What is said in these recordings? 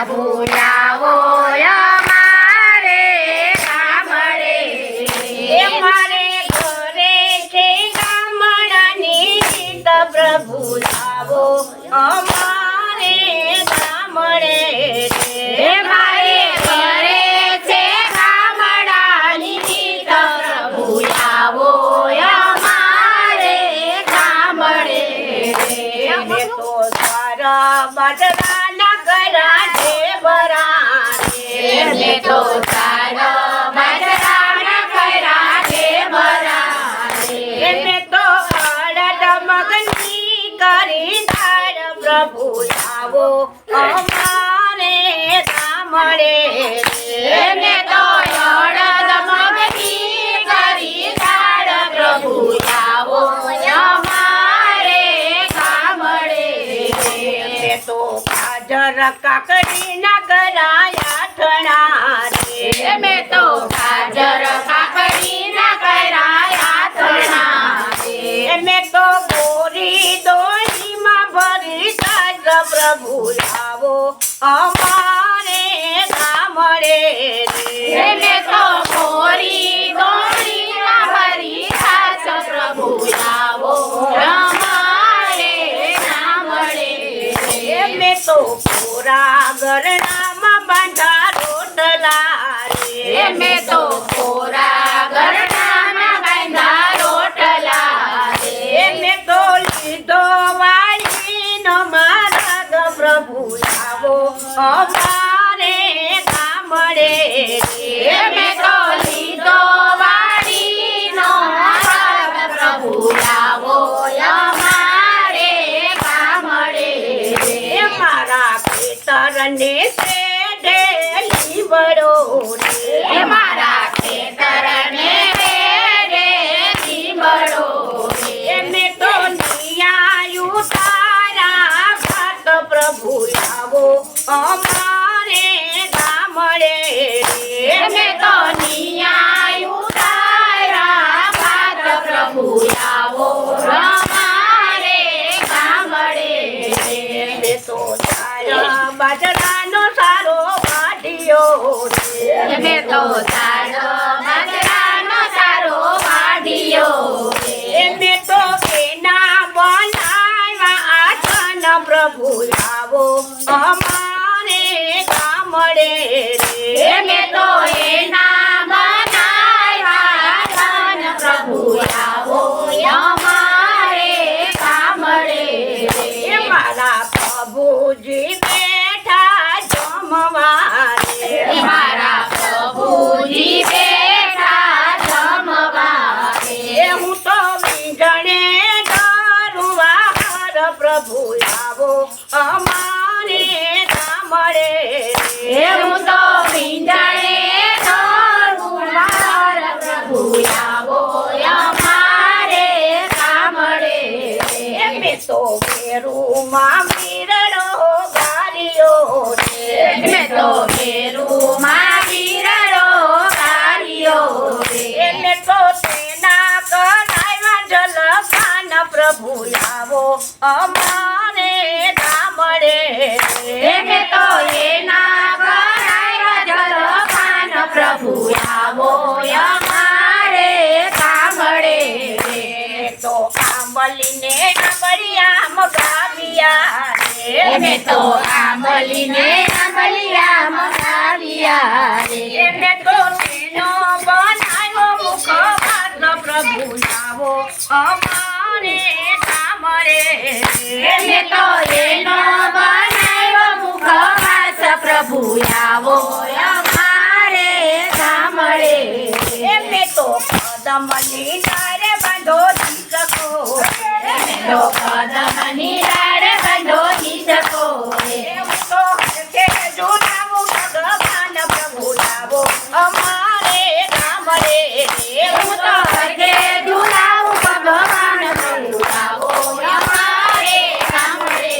પ્રભુ લાવો અમારે ગામડે મારે ઘરે છે ગામડાની રીત પ્રભુ લાવો અમારે ગામડે મારે ઘરે છે ગામડાની રીત પ્રભુ લાવો અમારે ગામડે તો સારા બાજરાના કરા ઢેબરા તો સારા બાજરાના કરા ઢેબરા મેં તો અડદ મગની કરી દાળ પ્રભુ લાવો અમારે ગામડે મેં તો અડદ મગની કરી દાળ પ્રભુ લાવો અમારે ગામડે તો ગાજર કાકડી ના કરાયા થણા રે મેં તો ગાજર કાકડી ના કરાયા થણા રે મેં તો ગોરી દોહીમાં ભરી સાજ પ્રભુ લાવો અમારે ગામડે રે મેં તો ગોરી દોહીમાં ભરી સાજ પ્રભુ લાવો અમારે ગામડે મેં તો કોરા ગરણામાં બાંધા રોટલા રે મેં તો કોરા ગરણામાં બાંધા રોટલા રે મેં તો લીધો વાળીનો માર્ગ પ્રભુ લાવો અમારે ગામડે રે મેં તો લીધો વાળીનો માર્ગ પ્રભુ લાવો અમારે ગામડે મારા ખેતરને શેઢે લીવડો રે મારા ખેતરને શેઢે લીવડો રે મેં તો નિયાયું તારા ભાત પ્રભુ લાવો અમારે ગામડે રે મેં તો નિયાયું તારા ભાત પ્રભુ લાવો અમારે ગામડે રે તો બાજરાનો સારો વાઢિયો રે મેં તો બાજરાનો સારો વાઢિયો રે મેં તો એના બનાવ્યા આઠન પ્રભુ લાવો અમારે ગામડે રે મેં તો એના બનાવ્યા આઠન પ્રભુ લાવો અમારે ગામડે રે મારા પ્રભુજી બેઠા જમવા રે મારા પ્રભુજી બેઠા જમવા રે હું તો વીંજણે ડરુવા હર પ્રભુ લાવો અમારે ગામડે રે હું તો વીંજણે ડરુવા હર પ્રભુ લાવો અમારે ગામડે રે મેં તો વેરુમાં વીરડો ગાર્યો રે મેં તો વેરુમાં વીરડો ગાર્યો રે મેં તો તેના કરાવ્યા જલપાન પ્રભુ લાવો અમારે ગામડે રે મેં તો એના કરાવ્યા જલપાન પ્રભુ લાવો અમારે ગામડે રે તો આંબલીને આંબલિયા મગાવ્યા રે મેં તો આંબલીને આંબલિયા મગાવ્યા રે મેં તો તેનો બનાવ્યો મુખવાસ પ્રભુ લાવો અમારે ગામડે રે મેં તો એનો બનાવ્યો મુખવાસ પ્રભુ લાવો અમારે ગામડે મેં તો કદમની ડાળે બાંધો દીકરો તો કદમની ડાળે બાંધો દીકરો તો હરખે જોડાવું ભગવાન પ્રભુ લાવો અમારે ગામડે હું તો હરખે જોડાવું ભગવાન પ્રભુ લાવો અમારે ગામડે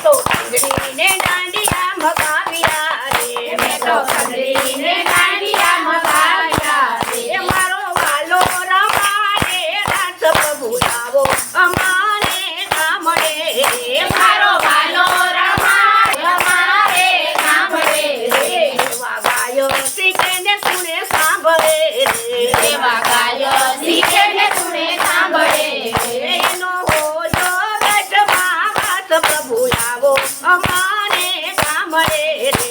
તો ખંડરીને દાંડિયા મગાવ્યા રે મેં તો ખંડરીને દાંડિયા મગાવ્યા રે મારો વાલો રમાડે રાસ પ્રભુ લાવો અમારે ગામડે સાંભળે રે એવા ગાયો શીખે ને સુણે સાંભળે એનો હોજો બેટમાં વાત પ્રભુ આવો અમારે કામળે રે